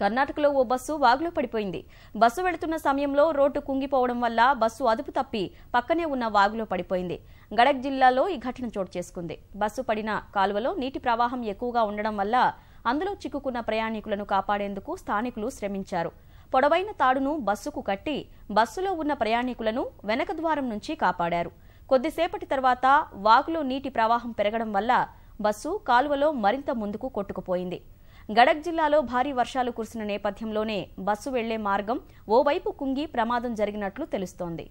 కర్ణాటకలో ఓ బస్సు వాగులో పడిపోయింది. బస్సు వెళుతున్న సమయంలో రోడ్డు కుంగిపోవడం వల్ల బస్సు అదుపు తప్పి పక్కనే ఉన్న వాగులో పడిపోయింది. గడక్ జిల్లాలో ఈ ఘటన చోటు చేసుకుంది. బస్సు పడిన కాలువలో నీటి ప్రవాహం ఎక్కువగా ఉండడం వల్ల అందులో చిక్కుకున్న ప్రయాణికులను కాపాడేందుకు స్థానికులు శ్రమించారు. పొడవైన తాడును బస్సుకు కట్టి బస్సులో ఉన్న ప్రయాణికులను వెనక ద్వారం నుంచి కాపాడారు. కొద్దిసేపటి తర్వాత వాగులో నీటి ప్రవాహం పెరగడం వల్ల బస్సు కాలువలో మరింత ముందుకు కొట్టుకుపోయింది. గడక్ జిల్లాలో భారీ వర్షాలు కురిసిన నేపథ్యంలోనే బస్సు వెళ్లే మార్గం ఓవైపు కుంగి ప్రమాదం జరిగినట్లు తెలుస్తోంది.